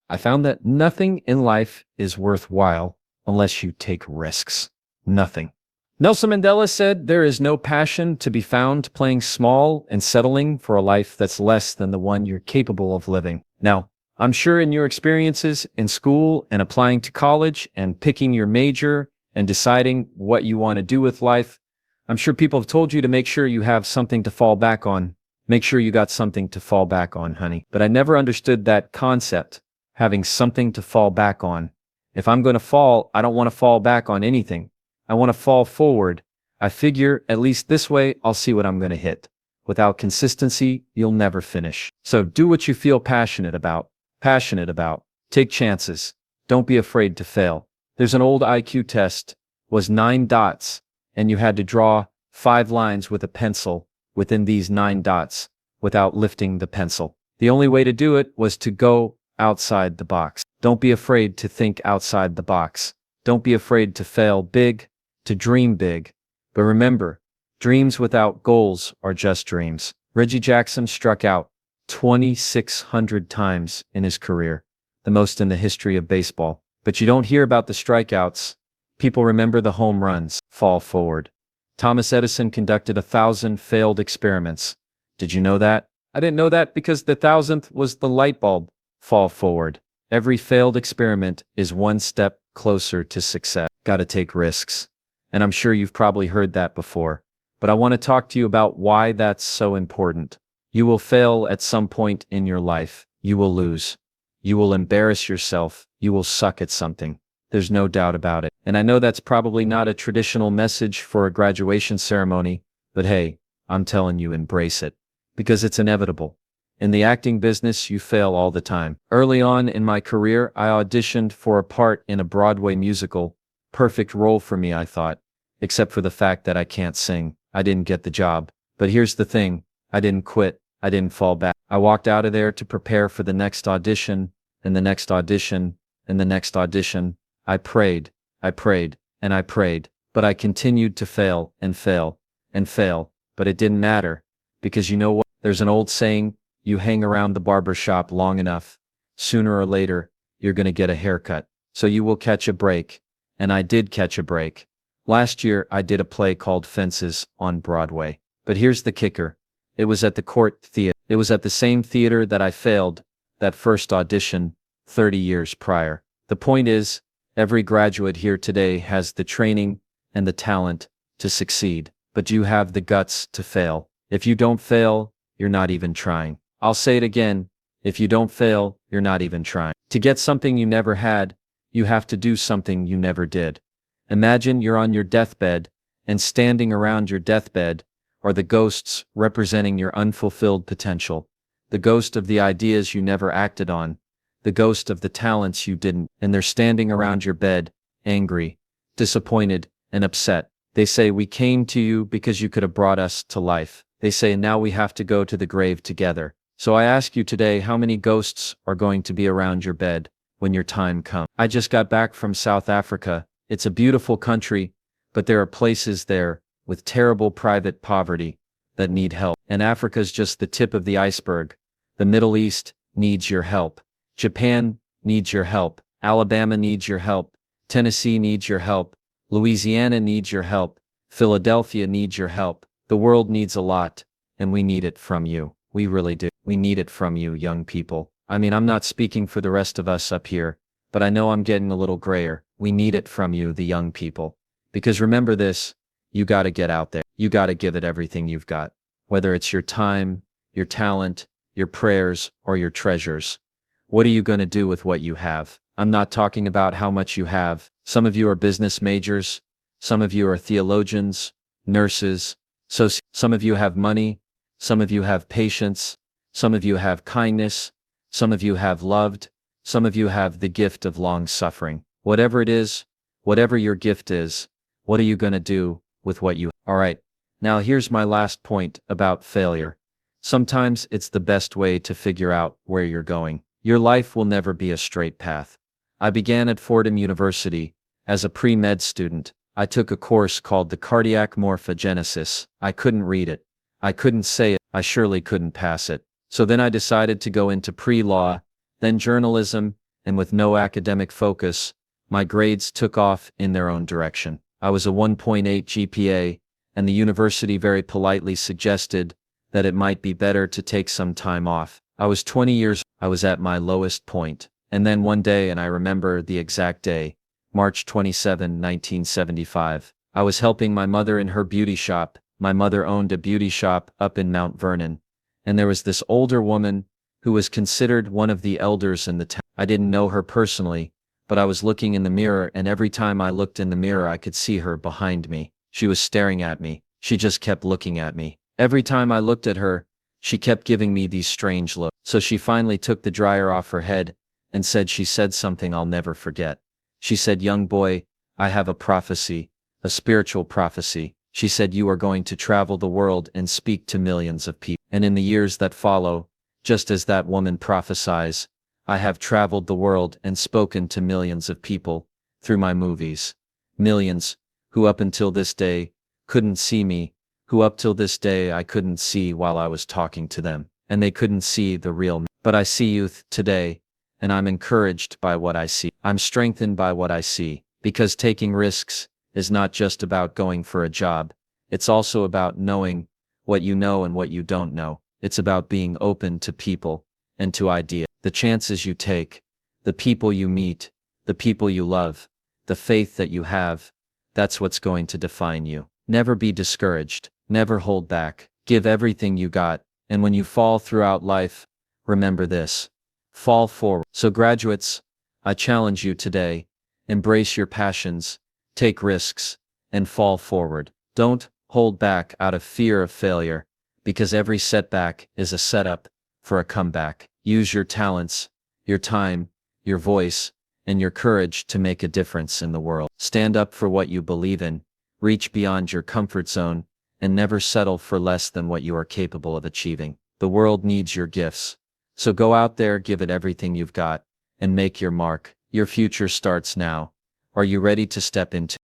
I found that nothing in life is worthwhile unless you take risks. Nothing. Nelson Mandela said there is no passion to be found playing small and settling for a life that's less than the one you're capable of living. Now, I'm sure in your experiences in school and applying to college and picking your major and deciding what you want to do with life, I'm sure people have told you to make sure you have something to fall back on. Make sure you got something to fall back on, honey. But I never understood that concept, having something to fall back on. If I'm going to fall, I don't want to fall back on anything. I want to fall forward. I figure at least this way, I'll see what I'm going to hit. Without consistency, you'll never finish. So do what you feel passionate about. Take chances. Don't be afraid to fail. There's an old IQ test, was 9 dots, and you had to draw 5 lines with a pencil within these 9 dots without lifting the pencil. The only way to do it was to go outside the box. Don't be afraid to think outside the box. Don't be afraid to fail big, to dream big. But remember, dreams without goals are just dreams. Reggie Jackson struck out 2,600 times in his career, the most in the history of baseball. But you don't hear about the strikeouts. People remember the home runs. Fall forward. Thomas Edison conducted 1,000 failed experiments. Did you know that? I didn't know that because the 1,000th was the light bulb. Fall forward. Every failed experiment is one step closer to success. Gotta take risks. And I'm sure you've probably heard that before. But I want to talk to you about why that's so important. You will fail at some point in your life. You will lose. You will embarrass yourself. You will suck at something. There's no doubt about it. And I know that's probably not a traditional message for a graduation ceremony, but hey, I'm telling you, embrace it. Because it's inevitable. In the acting business, you fail all the time. Early on in my career, I auditioned for a part in a Broadway musical. Perfect role for me, I thought. Except for the fact that I can't sing. I didn't get the job. But here's the thing. I didn't quit. I didn't fall back. I walked out of there to prepare for the next audition, and the next audition, and the next audition. I prayed, and I prayed, but I continued to fail, and fail, and fail, but it didn't matter, because you know what? There's an old saying, you hang around the barber shop long enough, sooner or later, you're gonna get a haircut, so you will catch a break, and I did catch a break. Last year, I did a play called Fences on Broadway, but here's the kicker. It was at the Court Theater. It was at the same theater that I failed that first audition 30 years prior. The point is, every graduate here today has the training and the talent to succeed, but you have the guts to fail. If you don't fail, you're not even trying. I'll say it again, if you don't fail, you're not even trying. To get something you never had, you have to do something you never did. Imagine you're on your deathbed, and standing around your deathbed are the ghosts representing your unfulfilled potential, the ghost of the ideas you never acted on, the ghost of the talents you didn't, and they're standing around your bed, angry, disappointed, and upset. They say, we came to you because you could have brought us to life. They say, now we have to go to the grave together. So I ask you today, how many ghosts are going to be around your bed when your time comes? I just got back from South Africa. It's a beautiful country, but there are places there with terrible private poverty that need help. And Africa's just the tip of the iceberg. The Middle East needs your help. Japan needs your help. Alabama needs your help. Tennessee needs your help. Louisiana needs your help. Philadelphia needs your help. The world needs a lot, and we need it from you. We really do. We need it from you, young people. I mean, I'm not speaking for the rest of us up here, but I know I'm getting a little grayer. We need it from you, the young people. Because remember this, you gotta get out there. You gotta give it everything you've got. Whether it's your time, your talent, your prayers, or your treasures. What are you gonna do with what you have? I'm not talking about how much you have. Some of you are business majors. Some of you are theologians, nurses. So some of you have money. Some of you have patience. Some of you have kindness. Some of you have loved. Some of you have the gift of long suffering. Whatever it is, whatever your gift is, what are you gonna do with what you have? All right, now here's my last point about failure. Sometimes it's the best way to figure out where you're going. Your life will never be a straight path. I began at Fordham University as a pre-med student. I took a course called the Cardiac Morphogenesis. I couldn't read it. I couldn't say it. I surely couldn't pass it. So then I decided to go into pre-law, then journalism, and with no academic focus, my grades took off in their own direction. I was a 1.8 GPA, and the university very politely suggested that it might be better to take some time off. I was 20 years old. I was at my lowest point. And then one day, and I remember the exact day, March 27, 1975, I was helping my mother in her beauty shop. My mother owned a beauty shop up in Mount Vernon, and there was this older woman who was considered one of the elders in the town. I didn't know her personally, but I was looking in the mirror, and every time I looked in the mirror I could see her behind me. She was staring at me. She just kept looking at me. Every time I looked at her, she kept giving me these strange looks. So she finally took the dryer off her head and she said something I'll never forget. She said, "Young boy, I have a prophecy, a spiritual prophecy." She said, "You are going to travel the world and speak to millions of people." And in the years that follow, just as that woman prophesies, I have traveled the world and spoken to millions of people through my movies. Millions who up until this day couldn't see me, who up till this day I couldn't see while I was talking to them, and they couldn't see the real me. But I see youth today, and I'm encouraged by what I see. I'm strengthened by what I see, because taking risks is not just about going for a job. It's also about knowing what you know and what you don't know. It's about being open to people and to ideas. The chances you take, the people you meet, the people you love, the faith that you have, that's what's going to define you. Never be discouraged. Never hold back. Give everything you got. And when you fall throughout life, remember this: fall forward. So graduates, I challenge you today: embrace your passions, take risks, and fall forward. Don't hold back out of fear of failure, because every setback is a setup for a comeback. Use your talents, your time, your voice, and your courage to make a difference in the world. Stand up for what you believe in, reach beyond your comfort zone, and never settle for less than what you are capable of achieving. The world needs your gifts. So go out there, give it everything you've got, and make your mark. Your future starts now. Are you ready to step into